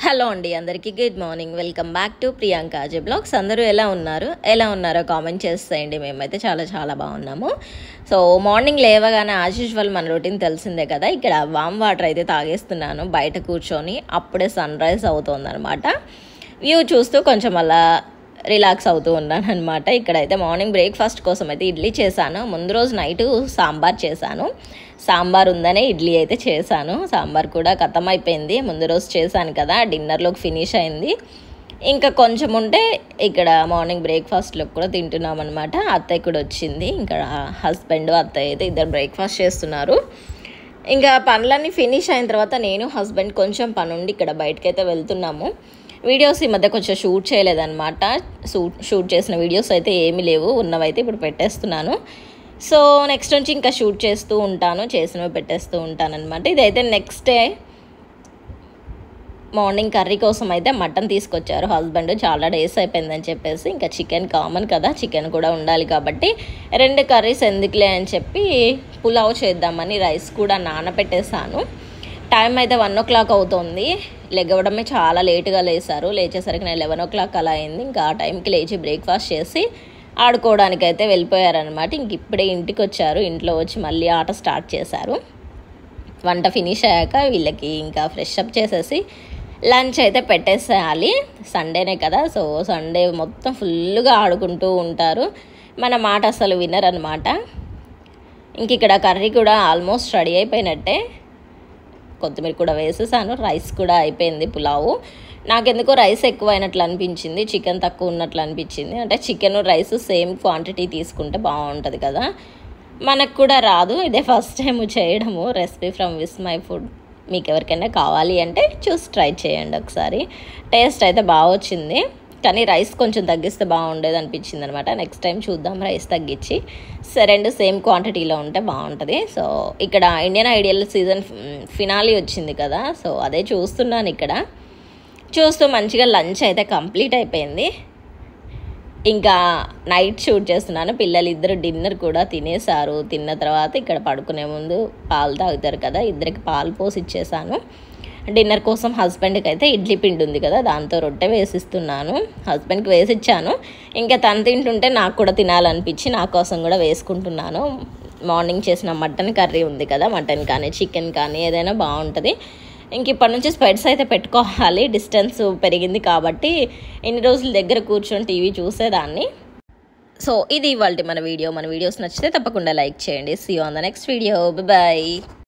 Hello అండి, అందరికీ good morning. Welcome back to Priyanka Ajay vlogs. అందరూ ఎలా ఉన్నారో కామెంట్ చేసేయండి. మేమైతే చాలా చాలా బాగున్నాము. సో మార్నింగ్ లేవగానే యాజ్ యూజువల్ మన రొటీన్ తెలిసిందే కదా. ఇక్కడ వామ్ వాటర్ అయితే తాగేస్తున్నాను బయట కూర్చొని. అప్పుడే సన్ రైజ్ అవుతుందన్నమాట. వ్యూ చూస్తూ కొంచెం అలా రిలాక్స్ అవుతూ ఉన్నాను అనమాట. ఇక్కడైతే మార్నింగ్ బ్రేక్ఫాస్ట్ కోసం అయితే ఇడ్లీ చేశాను. ముందు రోజు నైటు సాంబార్ చేశాను. సాంబార్ ఉందనే ఇడ్లీ అయితే చేశాను. సాంబార్ కూడా ఖతం అయిపోయింది. ముందు రోజు చేశాను కదా, డిన్నర్లోకి ఫినిష్ అయింది. ఇంకా కొంచెం ఉంటే ఇక్కడ మార్నింగ్ బ్రేక్ఫాస్ట్లోకి కూడా తింటున్నాం అనమాట. అత్తయ్య కూడా వచ్చింది. ఇంకా హస్బెండ్ అత్తయ్య అయితే ఇద్దరు బ్రేక్ఫాస్ట్ చేస్తున్నారు. ఇంకా పనులన్నీ ఫినిష్ అయిన తర్వాత నేను హస్బెండ్ కొంచెం పనుండి ఇక్కడ బయటకైతే వెళ్తున్నాము. వీడియోస్ ఈ మధ్య కొంచెం షూట్ చేయలేదన్నమాట. షూట్ చేసిన వీడియోస్ అయితే ఏమీ లేవు, ఉన్నవైతే ఇప్పుడు పెట్టేస్తున్నాను. సో నెక్స్ట్ నుంచి ఇంకా షూట్ చేస్తూ ఉంటాను, చేసినవి పెట్టేస్తూ ఉంటాను అనమాట. ఇదైతే నెక్స్ట్ డే మార్నింగ్ కర్రీ కోసం అయితే మటన్ తీసుకొచ్చారు హస్బెండ్. చాలా డేస్ అయిపోయిందని చెప్పేసి ఇంకా చికెన్ కామన్ కదా, చికెన్ కూడా ఉండాలి కాబట్టి 2 కర్రీస్ ఎందుకులే అని చెప్పి పులావ్ చేద్దామని రైస్ కూడా నానబెట్టేసాను. టైం అయితే 1 o'clock అవుతుంది. లెగవడమే చాలా లేటుగా లేసారు. లేచేసరికి నేను 11 o'clock అలా అయింది. ఇంకా ఆ టైంకి లేచి బ్రేక్ఫాస్ట్ చేసి ఆడుకోవడానికి అయితే వెళ్ళిపోయారనమాట. ఇంక ఇప్పుడే ఇంటికి వచ్చారు. ఇంట్లో వచ్చి మళ్ళీ ఆట స్టార్ట్ చేశారు. వంట ఫినిష్ అయ్యాక వీళ్ళకి ఇంకా ఫ్రెష్ అప్ చేసేసి లంచ్ అయితే పెట్టేసేయాలి. సండేనే కదా, సో సండే మొత్తం ఫుల్గా ఆడుకుంటూ ఉంటారు. మన మాట అసలు వినరనమాట. ఇంక ఇక్కడ కర్రీ కూడా ఆల్మోస్ట్ రెడీ అయిపోయినట్టే. కొత్తిమీర కూడా వేసేసాను. రైస్ కూడా అయిపోయింది పులావు. నాకెందుకో రైస్ ఎక్కువ అయినట్లు అనిపించింది, చికెన్ తక్కువ ఉన్నట్లు అనిపించింది. అంటే చికెన్ రైస్ సేమ్ క్వాంటిటీ తీసుకుంటే బాగుంటుంది కదా. మనకు కూడా రాదు, ఇదే ఫస్ట్ టైం చేయడము. Recipe from Vismai food. మీకు ఎవరికైనా కావాలి అంటే చూసి ట్రై చేయండి ఒకసారి. టేస్ట్ అయితే బాగా వచ్చింది, కానీ రైస్ కొంచెం తగ్గిస్తే బాగుండేది అనిపించింది అనమాట. నెక్స్ట్ టైం చూద్దాం రైస్ తగ్గించి. 2 సేమ్ క్వాంటిటీలో ఉంటే బాగుంటుంది. సో ఇక్కడ ఇండియన్ ఐడియల్ సీజన్ ఫినాలీ వచ్చింది కదా, సో అదే చూస్తున్నాను. ఇక్కడ చూస్తూ మంచిగా లంచ్ అయితే కంప్లీట్ అయిపోయింది. ఇంకా నైట్ షూట్ చేస్తున్నాను. పిల్లలు ఇద్దరు డిన్నర్ కూడా తినేసారు. తిన్న తర్వాత ఇక్కడ పడుకునే ముందు పాలు తాగుతారు కదా, ఇద్దరికి పాలు పోసి ఇచ్చేసాను. డిన్నర్ కోసం హస్బెండ్కి అయితే ఇడ్లీ పిండి ఉంది కదా, దాంతో రొట్టె వేసిస్తున్నాను. హస్బెండ్కి వేసిచ్చాను. ఇంకా తను తింటుంటే నాకు కూడా తినాలనిపించి నా కోసం కూడా వేసుకుంటున్నాను. మార్నింగ్ చేసిన మటన్ కర్రీ ఉంది కదా, మటన్ కానీ చికెన్ కానీ ఏదైనా బాగుంటుంది. ఇంక ఇప్పటి నుంచి స్పెట్స్ అయితే పెట్టుకోవాలి, డిస్టెన్స్ పెరిగింది కాబట్టి. ఇన్ని రోజుల దగ్గర కూర్చొని టీవీ చూసేదాన్ని. సో ఇది ఇవాల్టి మన వీడియోస్ నచ్చితే తప్పకుండా లైక్ చేయండి. See you on the next video. Bye.